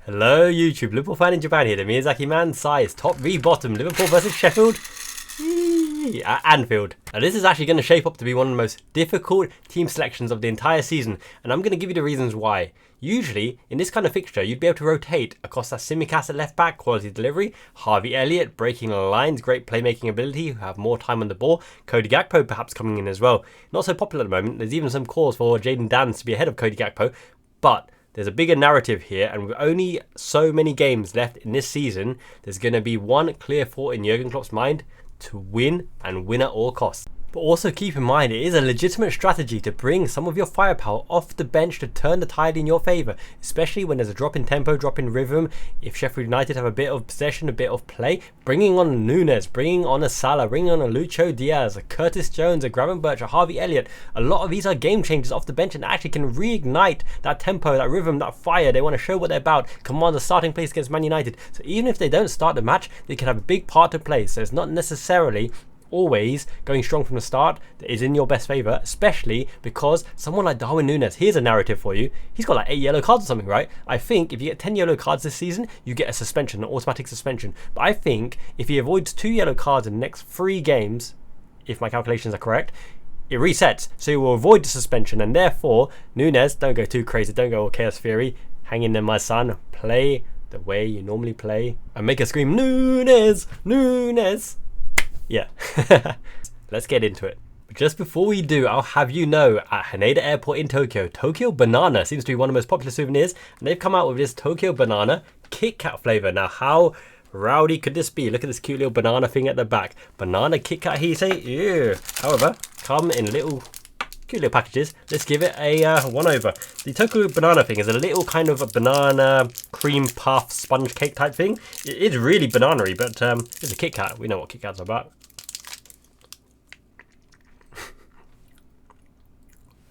Hello YouTube, Liverpool fan in Japan here, the Miyazaki man, size, top v bottom, Liverpool versus Sheffield at Anfield. Now this is actually going to shape up to be one of the most difficult team selections of the entire season, and I'm going to give you the reasons why. Usually, in this kind of fixture, you'd be able to rotate across Tsimikas at left back, quality delivery, Harvey Elliott breaking lines, great playmaking ability, who have more time on the ball, Cody Gakpo perhaps coming in as well. Not so popular at the moment, there's even some calls for Jayden Danns to be ahead of Cody Gakpo, but there's a bigger narrative here, and with only so many games left in this season, there's going to be one clear thought in Jurgen Klopp's mind: to win, and win at all costs. But also keep in mind, it is a legitimate strategy to bring some of your firepower off the bench to turn the tide in your favour, especially when there's a drop in tempo, drop in rhythm. If Sheffield United have a bit of possession, a bit of play, bringing on Nunes, bringing on a Salah, bringing on a Lucho Diaz, a Curtis Jones, a Gravenberch, a Harvey Elliott, a lot of these are game changers off the bench and actually can reignite that tempo, that rhythm, that fire. They want to show what they're about, command the starting place against Man United. So even if they don't start the match, they can have a big part to play. So it's not necessarily always going strong from the start that is in your best favour, especially because someone like Darwin Núñez, here's a narrative for you, he's got like 8 yellow cards or something, right? I think if you get 10 yellow cards this season, you get a suspension, an automatic suspension. But I think if he avoids 2 yellow cards in the next 3 games, if my calculations are correct, it resets, so he will avoid the suspension, and therefore Núñez, don't go too crazy, don't go all Chaos Fury, hang in there my son, play the way you normally play and make a scream, Núñez, Núñez. Yeah, let's get into it. But just before we do, I'll have you know, at Haneda Airport in Tokyo, Tokyo Banana seems to be one of the most popular souvenirs, and they've come out with this Tokyo Banana Kit Kat flavour. Now, how rowdy could this be? Look at this cute little banana thing at the back. Banana Kit Kat, he say? Ew. However, come in little cute little packages. Let's give it a one over. The Tokyo Banana thing is a little kind of a banana cream puff sponge cake type thing. It is really banana-y, but it's a Kit Kat. We know what Kit Kat's about.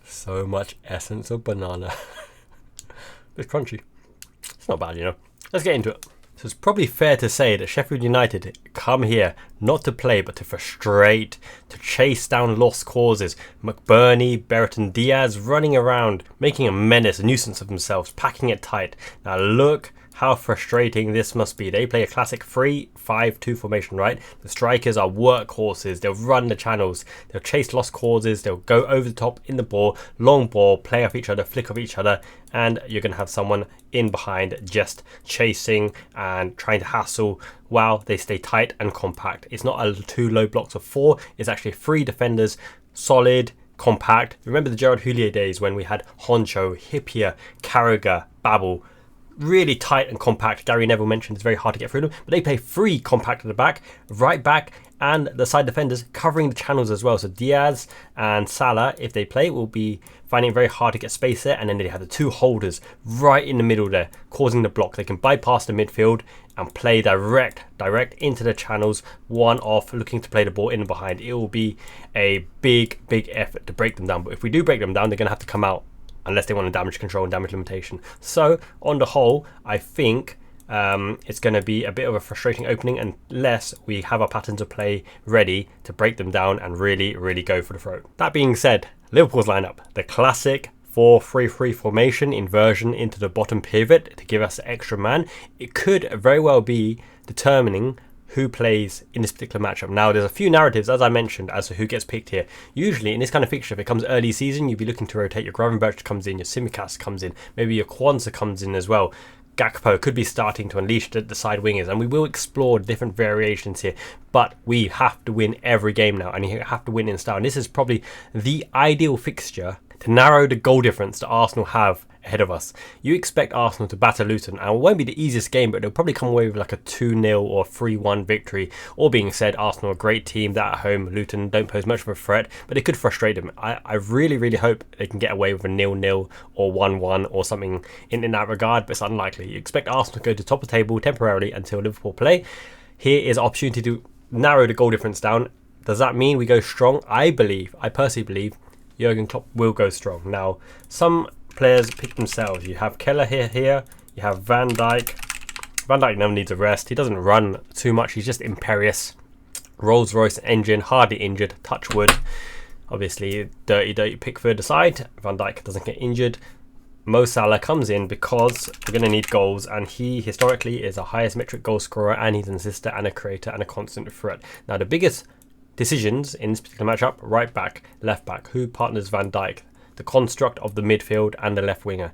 So much essence of banana. It's crunchy. It's not bad, you know. Let's get into it. So it's probably fair to say that Sheffield United come here not to play but to frustrate, to chase down lost causes. McBurney, Brereton Diaz running around, making a menace, a nuisance of themselves, packing it tight. Now look how frustrating this must be. They play a classic 3-5-2 formation, right? The strikers are workhorses. They'll run the channels. They'll chase lost causes. They'll go over the top in the ball, long ball, play off each other, flick off each other, and you're going to have someone in behind just chasing and trying to hassle while they stay tight and compact. It's not a 2 low blocks of 4. It's actually 3 defenders, solid, compact. Remember the Gerard Houllier days when we had Honcho, Hippier, Carragher, Babel. Really tight and compact. Gary Neville mentioned it's very hard to get through them, but they play 3 compact at the back, right back, and the side defenders covering the channels as well. So Diaz and Salah, if they play, will be finding it very hard to get space there, and then they have the 2 holders right in the middle there, causing the block. They can bypass the midfield and play direct into the channels, one off, looking to play the ball in and behind. It will be a big effort to break them down, but if we do break them down, they're going to have to come out unless they want a damage control and damage limitation. So on the whole, I think it's going to be a bit of a frustrating opening unless we have our patterns of play ready to break them down and really go for the throat. That being said, Liverpool's lineup, the classic 4-3-3 formation inversion into the bottom pivot to give us an extra man. It could very well be determining who plays in this particular matchup. Now, there's a few narratives, as I mentioned, as to who gets picked here. Usually, in this kind of fixture, if it comes early season, you'd be looking to rotate. Your Gravenberch comes in, your Tsimikas comes in, maybe your Kwanzaa comes in as well. Gakpo could be starting to unleash the side wingers, and we will explore different variations here, but we have to win every game now, and you have to win in style. And this is probably the ideal fixture to narrow the goal difference that Arsenal have ahead of us. You expect Arsenal to batter Luton, and it won't be the easiest game, but they'll probably come away with like a 2-0 or 3-1 victory. All being said, Arsenal are a great team. That at home, Luton don't pose much of a threat, but it could frustrate them. I really hope they can get away with a 0-0 or 1-1 or something in that regard, but it's unlikely. You expect Arsenal to go to top of the table temporarily until Liverpool play. Here is an opportunity to narrow the goal difference down. Does that mean we go strong? I personally believe Jurgen Klopp will go strong. Now, some players pick themselves. You have Keller here. You have Van Dijk. Van Dijk never needs a rest. He doesn't run too much. He's just imperious. Rolls Royce engine, hardly injured. Touch wood. Obviously, dirty Pickford aside, Van Dijk doesn't get injured. Mo Salah comes in because we're going to need goals, and he historically is our highest metric goal scorer, and he's an assister and a creator and a constant threat. Now the biggest decisions in this particular matchup: right back, left back, who partners Van Dijk, the construct of the midfield and the left winger,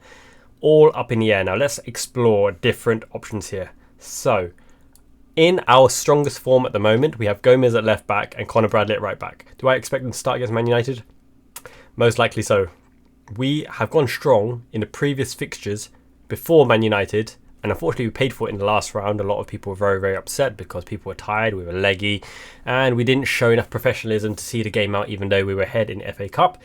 all up in the air. Now let's explore different options here. So in our strongest form at the moment, we have Gomez at left back and Conor Bradley at right back. Do I expect them to start against Man United? Most likely so. We have gone strong in the previous fixtures before Man United, and unfortunately we paid for it in the last round. A lot of people were very, very upset because people were tired, we were leggy, and we didn't show enough professionalism to see the game out even though we were ahead in FA Cup.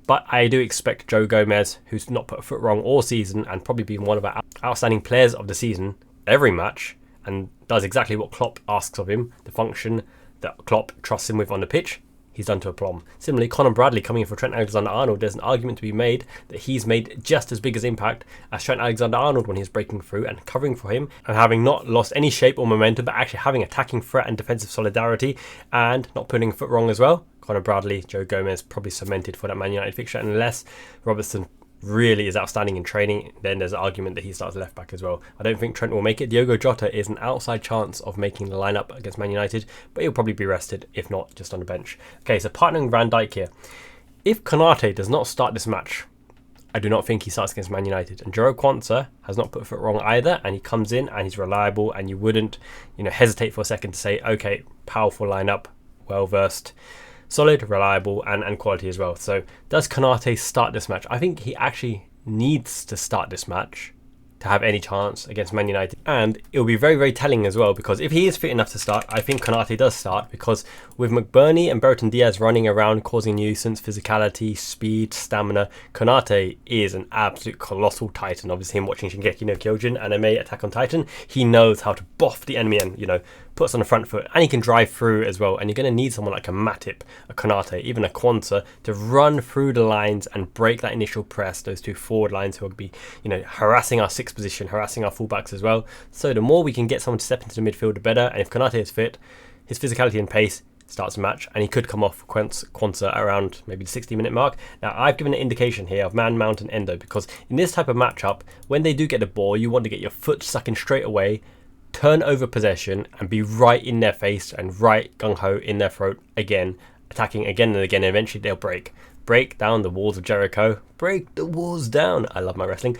But I do expect Joe Gomez, who's not put a foot wrong all season and probably been one of our outstanding players of the season every match, and does exactly what Klopp asks of him, the function that Klopp trusts him with on the pitch, he's done to a plumb. Similarly, Conor Bradley coming in for Trent Alexander-Arnold, there's an argument to be made that he's made just as big as impact as Trent Alexander-Arnold when he's breaking through and covering for him, and having not lost any shape or momentum, but actually having attacking threat and defensive solidarity, and not putting a foot wrong as well. Conor Bradley, Joe Gomez probably cemented for that Man United fixture, unless Robertson really is outstanding in training, then there's an argument that he starts left back as well. I don't think Trent will make it. Diogo Jota is an outside chance of making the lineup against Man United, but he'll probably be rested, if not just on the bench. Okay, so partnering Van Dijk here. If Konate does not start this match, I do not think he starts against Man United. And Jero Kwanzaa has not put a foot wrong either, and he comes in and he's reliable, and you wouldn't, hesitate for a second to say, okay, powerful lineup, well versed, solid, reliable, and quality as well. So does Konate start this match? I think he actually needs to start this match to have any chance against Man United. And it'll be very, very telling as well, because if he is fit enough to start, I think Konate does start, because with McBurney and Brereton Diaz running around causing nuisance, physicality, speed, stamina, Konate is an absolute colossal titan. Obviously him watching Shingeki no Kyojin anime Attack on Titan, he knows how to boff the enemy and puts on the front foot, and he can drive through as well. And you're going to need someone like a Matip, a Konate, even a Kwanzaa to run through the lines and break that initial press, those two forward lines who will be harassing our sixth position, harassing our fullbacks as well. So the more we can get someone to step into the midfield, the better. And if Konate is fit, his physicality and pace starts the match, and he could come off Kwanzaa around maybe the 60-minute mark. Now I've given an indication here of Man, Mount and Endo, because in this type of matchup, when they do get the ball, you want to get your foot stuck in straight away, turn over possession and be right in their face and right gung-ho in their throat again, attacking again and again, and eventually they'll break down the walls of Jericho. Break the walls down. I love my wrestling.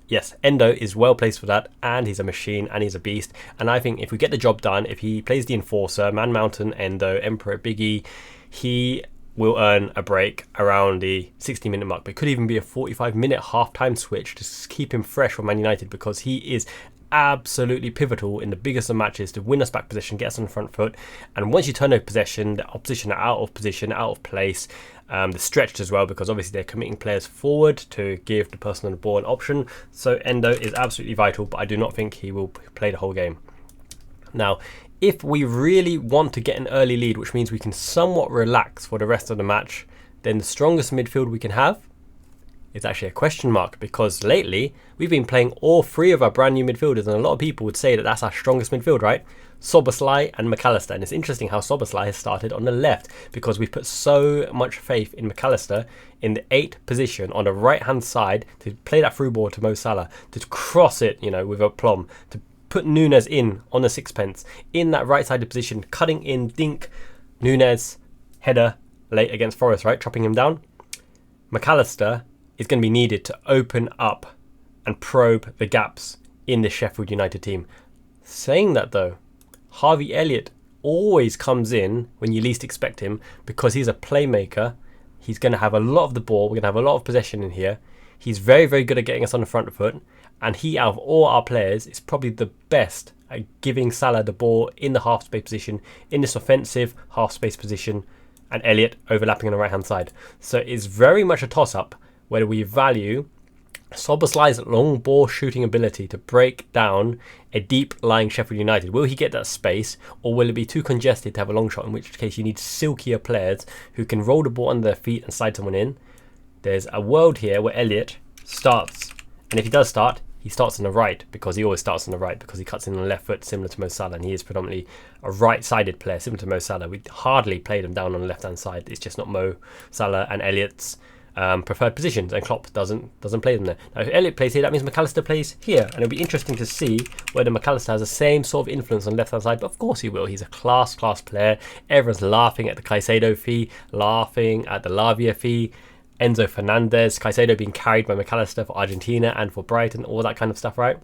Yes, Endo is well placed for that, and he's a machine and he's a beast. And I think if we get the job done, if he plays the enforcer, Man Mountain, Endo, Emperor, Biggie, he will earn a break around the 60-minute mark. But it could even be a 45-minute half-time switch to keep him fresh for Man United, because he is absolutely pivotal in the biggest of matches to win us back possession, get us on the front foot. And once you turn over possession, the opposition are out of position, out of place. They're stretched as well, because obviously they're committing players forward to give the person on the ball an option. So Endo is absolutely vital, but I do not think he will play the whole game. Now, if we really want to get an early lead, which means we can somewhat relax for the rest of the match, then the strongest midfield we can have is actually a question mark, because lately we've been playing all three of our brand new midfielders, and a lot of people would say that that's our strongest midfield, right? Szoboszlai and McAllister. And it's interesting how Szoboszlai has started on the left, because we've put so much faith in McAllister in the 8th position on the right hand side to play that through ball to Mo Salah, to cross it with aplomb, to put Núñez in on the sixpence in that right sided position, cutting in, dink, Núñez, header late against Forest, right, chopping him down. McAllister is going to be needed to open up and probe the gaps in the Sheffield United team. Saying that though, Harvey Elliott always comes in when you least expect him, because he's a playmaker. He's going to have a lot of the ball. We're going to have a lot of possession in here. He's very, very good at getting us on the front foot, and he, out of all our players, is probably the best at giving Salah the ball in the half space position, in this offensive half space position, and Elliott overlapping on the right hand side. So it's very much a toss up whether we value Szoboszlai's long ball shooting ability to break down a deep lying Sheffield United. Will he get that space, or will it be too congested to have a long shot, in which case you need silkier players who can roll the ball under their feet and slide someone in? There's a world here where Elliott starts, and if he does start, he starts on the right, because he always starts on the right, because he cuts in on the left foot, similar to Mo Salah, and he is predominantly a right-sided player, similar to Mo Salah. We hardly played him down on the left-hand side. It's just not Mo Salah and Elliott's preferred positions, and Klopp doesn't play them there. Now, if Elliott plays here, that means McAllister plays here, and it'll be interesting to see whether McAllister has the same sort of influence on the left-hand side. But of course he will. He's a class player. Everyone's laughing at the Caicedo fee, laughing at the Lavia fee. Enzo Fernandez, Caicedo being carried by McAllister for Argentina and for Brighton, all that kind of stuff, right?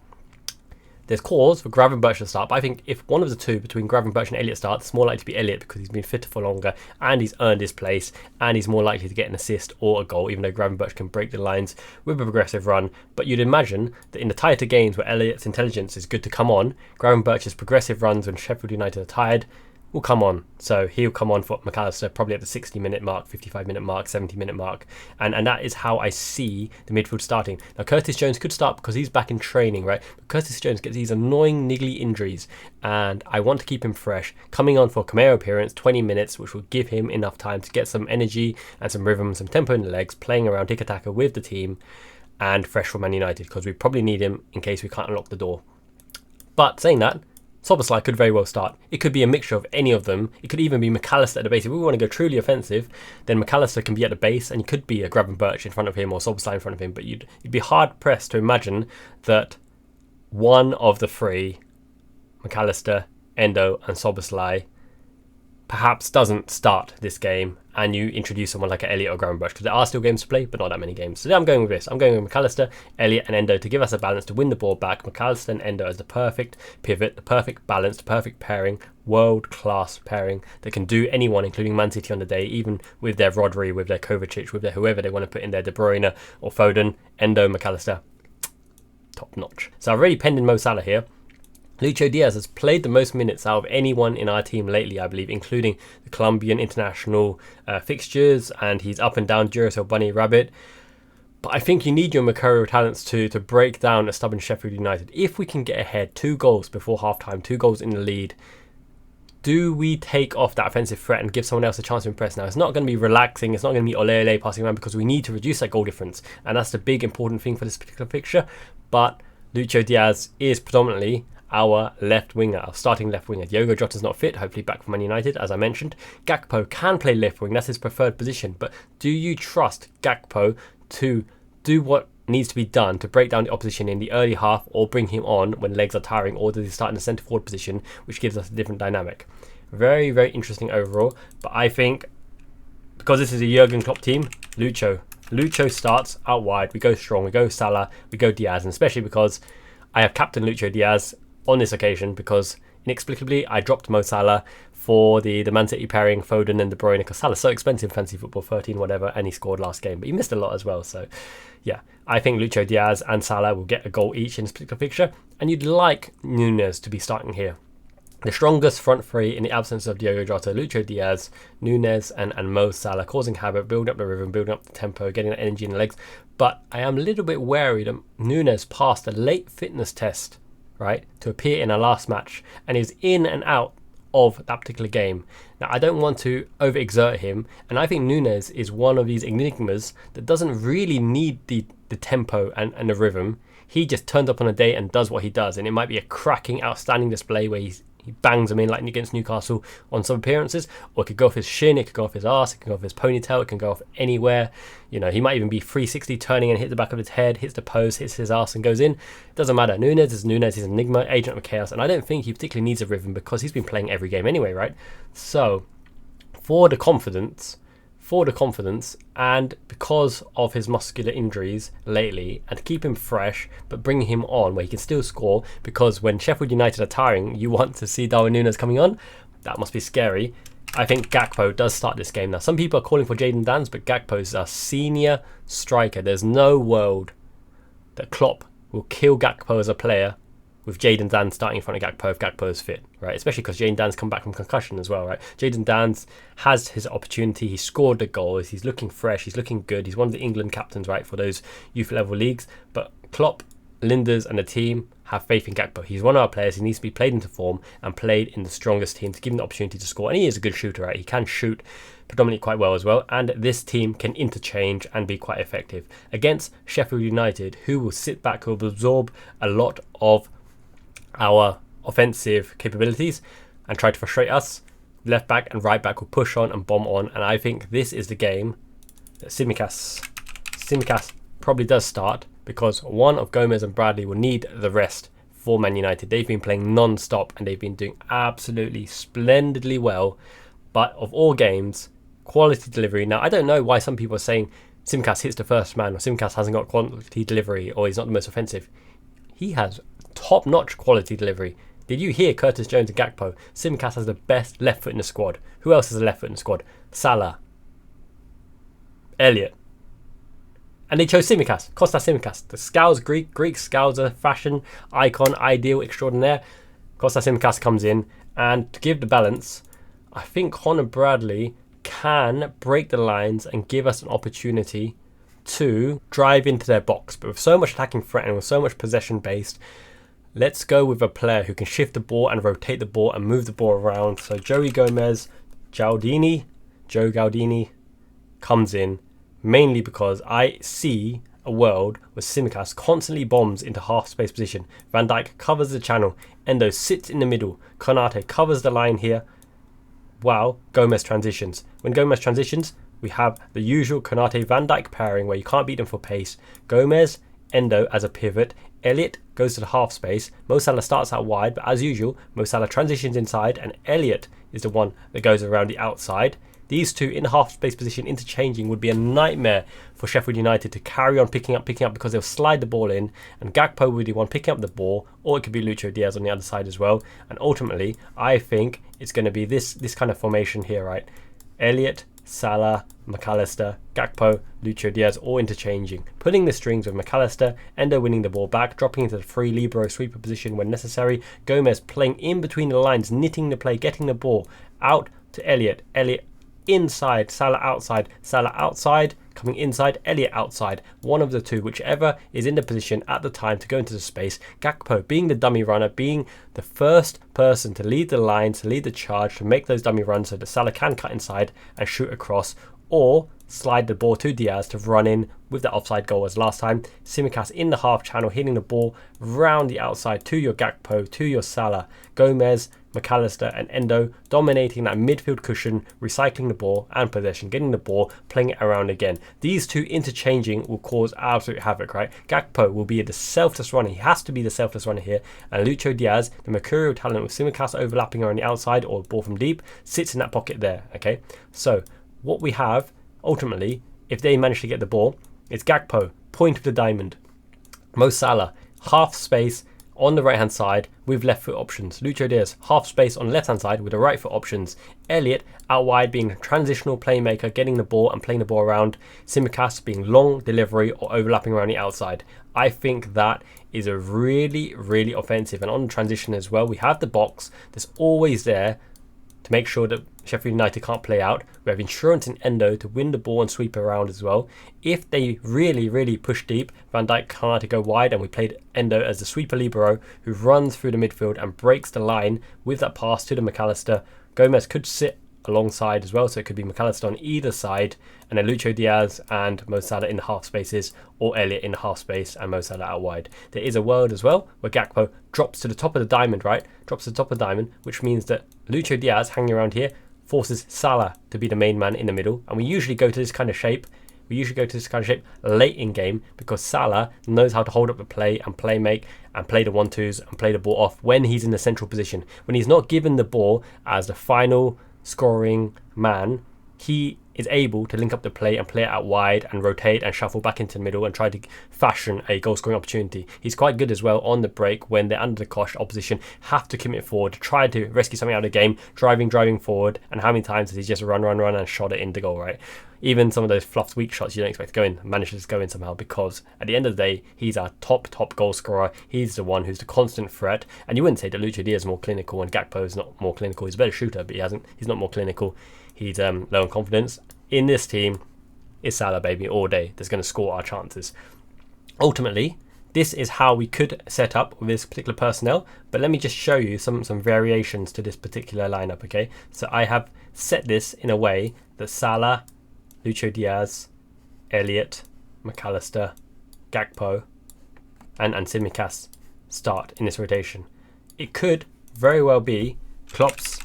There's cause for Gravenberch to start, but I think if one of the two between Gravenberch and Elliott starts, it's more likely to be Elliott because he's been fitter for longer and he's earned his place and he's more likely to get an assist or a goal, even though Gravenberch can break the lines with a progressive run. But you'd imagine that in the tighter games where Elliott's intelligence is good to come on, Gravenberch's progressive runs when Sheffield United are tired will come on. So he'll come on for McAllister probably at the 60-minute mark, 55-minute mark, 70-minute mark. And that is how I see the midfield starting. Now, Curtis Jones could start because he's back in training, right? But Curtis Jones gets these annoying niggly injuries, and I want to keep him fresh. Coming on for a Camaro appearance, 20 minutes, which will give him enough time to get some energy and some rhythm, some tempo in the legs, playing around tiki-taka with the team, and fresh for Man United, because we probably need him in case we can't unlock the door. But saying that, Szoboszlai could very well start. It could be a mixture of any of them. It could even be McAllister at the base. If we want to go truly offensive, then McAllister can be at the base, and you could be a Gravenberch in front of him or Szoboszlai in front of him. But you'd be hard pressed to imagine that one of the three, McAllister, Endo, and Szoboszlai, perhaps doesn't start this game, and you introduce someone like Elliott or Gravenberch, because there are still games to play, but not that many games. So I'm going with this. I'm going with McAllister, Elliott, and Endo to give us a balance to win the ball back. McAllister and Endo as the perfect pivot, the perfect balance, the perfect pairing, world-class pairing that can do anyone, including Man City on the day, even with their Rodri, with their Kovacic, with their whoever they want to put in there, De Bruyne or Foden. Endo, McAllister, top notch. So I've already penned in Mo Salah here. Lucho Diaz has played the most minutes out of anyone in our team lately, I believe, including the Colombian international fixtures, and he's up and down Duracell Bunny Rabbit. But I think you need your Mercurial talents to break down a stubborn Sheffield United. If we can get ahead 2 goals before half-time, 2 goals in the lead, do we take off that offensive threat and give someone else a chance to impress? Now, it's not going to be relaxing, it's not going to be ole passing around, because we need to reduce that goal difference, and that's the big important thing for this particular fixture. But Lucho Diaz is predominantly our left winger, our starting left winger. Diogo Jota's not fit, hopefully back from Man United, as I mentioned. Gakpo can play left wing, that's his preferred position, but do you trust Gakpo to do what needs to be done to break down the opposition in the early half, or bring him on when legs are tiring, or does he start in the centre forward position, which gives us a different dynamic? Very, very interesting overall, but I think because this is a Jurgen Klopp team, Lucho starts out wide. We go strong, we go Salah, we go Diaz, and especially because I have captain Lucho Diaz on this occasion, because inexplicably I dropped Mo Salah for the Man City pairing Foden and De Bruyne, because Salah's so expensive in fantasy football, 13 whatever, and he scored last game, but he missed a lot as well. So yeah, I think Lucho Diaz and Salah will get a goal each in this particular fixture, and you'd like Núñez to be starting here. The strongest front three in the absence of Diogo Jota: Lucho Diaz, Núñez and Mo Salah, causing havoc, building up the rhythm, building up the tempo, getting that energy in the legs. But I am a little bit wary that Núñez passed a late fitness test, right, to appear in our last match, and is in and out of that particular game. Now, I don't want to overexert him, and I think Núñez is one of these enigmas that doesn't really need the tempo and the rhythm. He just turns up on a day and does what he does, and it might be a cracking, outstanding display where he bangs them in like against Newcastle on some appearances, or it could go off his shin, it could go off his arse, it can go off his ponytail, it can go off anywhere. You know, he might even be 360 turning and hit the back of his head, hits the post, hits his arse and goes in. It doesn't matter. Núñez is Núñez, he's an enigma, agent of chaos, and I don't think he particularly needs a rhythm because he's been playing every game anyway, right? So for the confidence, and because of his muscular injuries lately, and to keep him fresh but bring him on where he can still score, because when Sheffield United are tiring, you want to see Darwin Núñez coming on. That must be scary. I think Gakpo does start this game. Now, some people are calling for Jadon Danns, but Gakpo is a senior striker. There's no world that Klopp will kill Gakpo as a player with Jadon Danns starting in front of Gakpo if Gakpo is fit, right? Especially because Jadon Danns come back from concussion as well, right? Jadon Danns has his opportunity. He scored the goals. He's looking fresh. He's looking good. He's one of the England captains, right, for those youth level leagues. But Klopp, Linders and the team have faith in Gakpo. He's one of our players. He needs to be played into form and played in the strongest team to give him the opportunity to score. And he is a good shooter, right? He can shoot predominantly quite well as well. And this team can interchange and be quite effective against Sheffield United, who will sit back, who will absorb a lot of our offensive capabilities and try to frustrate us. Left back and right back will push on and bomb on, and I think this is the game that Tsimikas Tsimikas probably does start because one of Gomez and Bradley will need the rest for Man United. They've been playing non-stop and they've been doing absolutely splendidly well. But of all games, quality delivery. Now, I don't know why some people are saying Tsimikas hits the first man or Tsimikas hasn't got quality delivery or he's not the most offensive. He has top-notch quality delivery. Did you hear Curtis Jones and Gakpo? Tsimikas has the best left foot in the squad. Who else has a left foot in the squad? Salah. Elliot. And they chose Tsimikas. Kostas Tsimikas. The Scouse Greek Scouser fashion icon, ideal, extraordinaire. Kostas Tsimikas comes in, and to give the balance, I think Connor Bradley can break the lines and give us an opportunity to drive into their box. But with so much attacking threat and with so much possession based, let's go with a player who can shift the ball and rotate the ball and move the ball around. So Joe Galdini comes in, mainly because I see a world where Tsimikas constantly bombs into half-space position. Van Dijk covers the channel. Endo sits in the middle. Konate covers the line here. Wow, Gomez transitions. When Gomez transitions, we have the usual Konate-Van Dijk pairing where you can't beat them for pace. Gomez, Endo as a pivot. Elliot goes to the half space. Mo Salah starts out wide, but as usual, Mo Salah transitions inside and Elliot is the one that goes around the outside. These two in the half space position interchanging would be a nightmare for Sheffield United to carry on picking up because they'll slide the ball in and Gakpo would be the one picking up the ball, or it could be Lucho Diaz on the other side as well. And ultimately, I think it's going to be this kind of formation here, right? Elliot, Salah, McAllister, Gakpo, Lucho Diaz all interchanging, pulling the strings with McAllister, Endo winning the ball back, dropping into the free libero sweeper position when necessary, Gomez playing in between the lines, knitting the play, getting the ball out to Elliot inside, Salah outside, coming inside, Elliot outside, one of the two, whichever is in the position at the time to go into the space. Gakpo being the dummy runner, being the first person to lead the line, to lead the charge, to make those dummy runs so that Salah can cut inside and shoot across, or slide the ball to Diaz to run in with that offside goal as last time. Tsimikas in the half channel, hitting the ball round the outside to your Gakpo, to your Salah, Gomez, McAllister and Endo dominating that midfield cushion, recycling the ball and possession, getting the ball, playing it around again. These two interchanging will cause absolute havoc, right? Gakpo will be the selfless runner. He has to be the selfless runner here. And Lucho Diaz, the mercurial talent with Tsimikas overlapping around the outside or ball from deep, sits in that pocket there, okay? So what we have, ultimately, if they manage to get the ball, it's Gakpo, point of the diamond. Mo Salah, half space, on the right hand side with left foot options. Lucho Diaz half space on the left hand side with the right foot options. Elliot out wide being a transitional playmaker, getting the ball and playing the ball around. Tsimikas being long delivery or overlapping around the outside. I think that is a really, really offensive. And on the transition as well, we have the box that's always there to make sure that Sheffield United can't play out. We have insurance in Endo to win the ball and sweep around as well. If they really, really push deep, Van Dijk can't go wide, and we played Endo as the sweeper libero who runs through the midfield and breaks the line with that pass to the McAllister. Gomez could sit alongside as well, so it could be McAllister on either side, and then Lucho Diaz and Mo Salah in the half spaces, or Elliot in the half space and Mo Salah out wide. There is a world as well where Gakpo drops to the top of the diamond, right? Drops to the top of the diamond, which means that Lucho Diaz hanging around here forces Salah to be the main man in the middle, and we usually go to this kind of shape. Late in game because Salah knows how to hold up the play and play make and play the 1-2s and play the ball off when he's in the central position. When he's not given the ball as the final scoring man, he is able to link up the play and play it out wide and rotate and shuffle back into the middle and try to fashion a goal scoring opportunity. He's quite good as well on the break when they're under the cosh. Opposition have to commit forward to try to rescue something out of the game, driving forward. And how many times has he just run and shot it into goal, right? Even some of those fluffed weak shots you don't expect to go in, manages to go in somehow, because at the end of the day, he's our top goal scorer. He's the one who's the constant threat. And you wouldn't say that Lucho Diaz is more clinical and Gakpo is not more clinical. He's a better shooter, but he's not more clinical. He's low on confidence. In this team, it's Salah, baby, all day. That's going to score our chances. Ultimately, this is how we could set up with this particular personnel. But let me just show you some variations to this particular lineup, okay? So I have set this in a way that Salah, Lucho Diaz, Elliot, McAllister, Gakpo, and Tsimikas start in this rotation. It could very well be Klopp's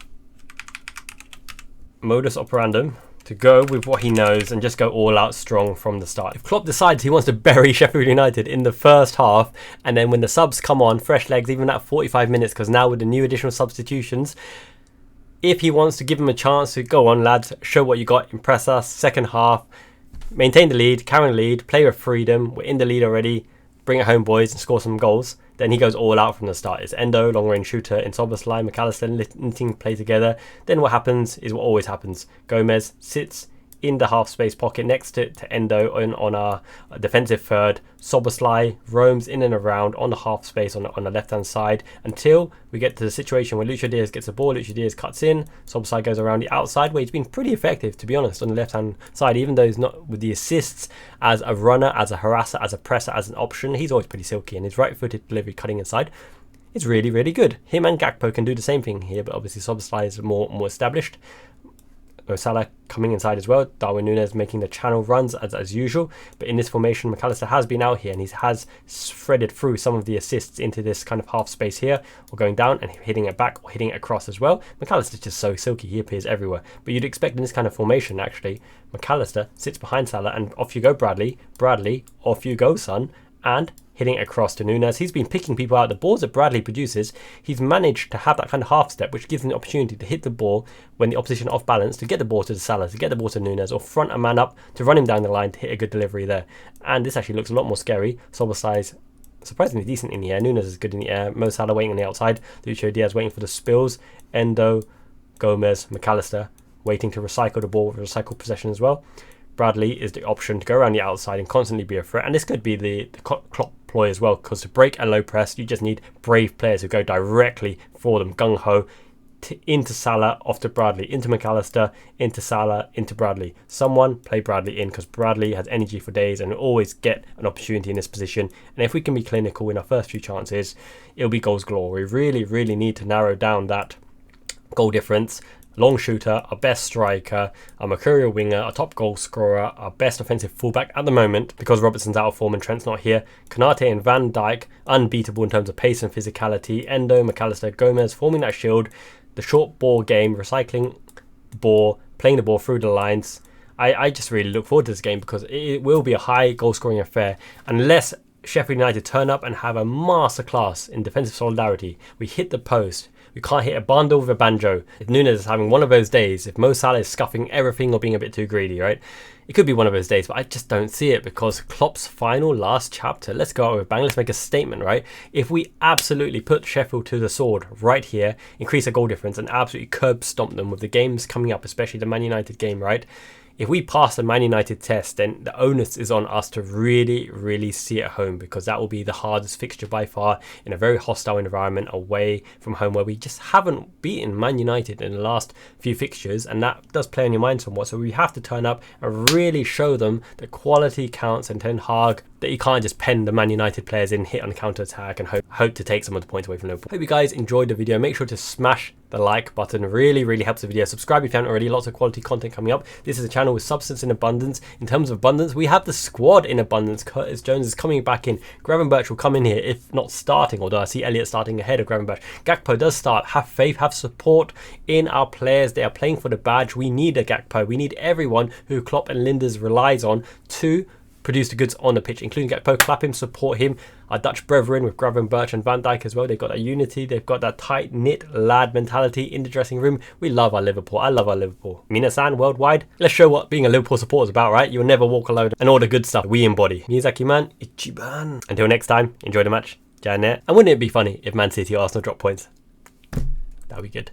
modus operandum to go with what he knows and just go all out strong from the start. If Klopp decides he wants to bury Sheffield United in the first half, and then when the subs come on, fresh legs, even at 45 minutes, because now with the new additional substitutions, if he wants to give them a chance to go on, lads, show what you got, impress us, second half, maintain the lead, carry the lead, play with freedom, we're in the lead already, bring it home, boys, and score some goals, then he goes all out from the start. It's Endo, long-range shooter, in Szoboszlai, McAllister, knitting play together. Then what happens is what always happens. Gomez sits in the half-space pocket next to Endo on our defensive third. Szoboszlai roams in and around on the half-space on the left-hand side until we get to the situation where Lucho Diaz gets the ball, Lucho Diaz cuts in, Szoboszlai goes around the outside, where he's been pretty effective, to be honest, on the left-hand side, even though he's not with the assists as a runner, as a harasser, as a presser, as an option. He's always pretty silky, and his right-footed delivery cutting inside is really, really good. Him and Gakpo can do the same thing here, but obviously Szoboszlai is more established. Salah coming inside as well. Darwin Núñez making the channel runs as usual. But in this formation, McAllister has been out here and he has threaded through some of the assists into this kind of half space here, or going down and hitting it back or hitting it across as well. McAllister's just so silky. He appears everywhere. But you'd expect in this kind of formation, actually, McAllister sits behind Salah and off you go, Bradley. Bradley, off you go, son. And hitting it across to Núñez. He's been picking people out. The balls that Bradley produces, he's managed to have that kind of half step, which gives him the opportunity to hit the ball when the opposition are off balance, to get the ball to the Salah, to get the ball to Núñez, or front a man up to run him down the line to hit a good delivery there. And this actually looks a lot more scary. Szoboszlai's surprisingly decent in the air. Núñez is good in the air. Mo Salah waiting on the outside. Lucho Diaz waiting for the spills. Endo, Gomez, McAllister waiting to recycle the ball, recycle possession as well. Bradley is the option to go around the outside and constantly be a threat. And this could be the Klopp ploy as well, because to break a low press, you just need brave players who go directly for them, gung-ho, into Salah, off to Bradley, into McAllister, into Salah, into Bradley. Someone play Bradley in, because Bradley has energy for days and will always get an opportunity in this position. And if we can be clinical in our first few chances, it'll be goals galore. We really, really need to narrow down that goal difference. Long shooter, our best striker, our mercurial winger, our top goal scorer, our best offensive fullback at the moment, because Robertson's out of form and Trent's not here. Konate and Van Dijk, unbeatable in terms of pace and physicality. Endo, McAllister, Gomez forming that shield. The short ball game, recycling the ball, playing the ball through the lines. I just really look forward to this game, because it will be a high goal scoring affair unless Sheffield United turn up and have a masterclass in defensive solidarity. We hit the post. We can't hit a bundle with a banjo. If Núñez is having one of those days, if Mo Salah is scuffing everything or being a bit too greedy, right? It could be one of those days, but I just don't see it, because Klopp's final last chapter, let's go out with a bang, let's make a statement, right? If we absolutely put Sheffield to the sword right here, increase a goal difference and absolutely curb stomp them with the games coming up, especially the Man United game, right? If we pass the Man United test, then the onus is on us to really, really see it at home, because that will be the hardest fixture by far in a very hostile environment away from home, where we just haven't beaten Man United in the last few fixtures, and that does play on your mind somewhat. So we have to turn up and really show them that quality counts, and Ten Hag, that you can't just pen the Man United players in, hit on counter-attack and hope to take some of the points away from Liverpool. Hope you guys enjoyed the video. Make sure to smash the like button. Really, really helps the video. Subscribe if you haven't already. Lots of quality content coming up. This is a channel with substance in abundance. In terms of abundance, we have the squad in abundance. Curtis Jones is coming back in. Gravenberch will come in here, if not starting, although I see Elliott starting ahead of Gravenberch. Gakpo does start. Have faith, have support in our players. They are playing for the badge. We need a Gakpo. We need everyone who Klopp and Linders relies on to produce the goods on the pitch, including Gakpo. Clap him, support him. Our Dutch brethren with Gravenberch and Van Dijk as well. They've got that unity. They've got that tight-knit lad mentality in the dressing room. We love our Liverpool. I love our Liverpool. Minasan worldwide. Let's show what being a Liverpool supporter is about, right? You'll never walk alone. And all the good stuff we embody. Miyazaki man, Ichiban. Until next time, enjoy the match. Janet. And wouldn't it be funny if Man City or Arsenal drop points? That would be good.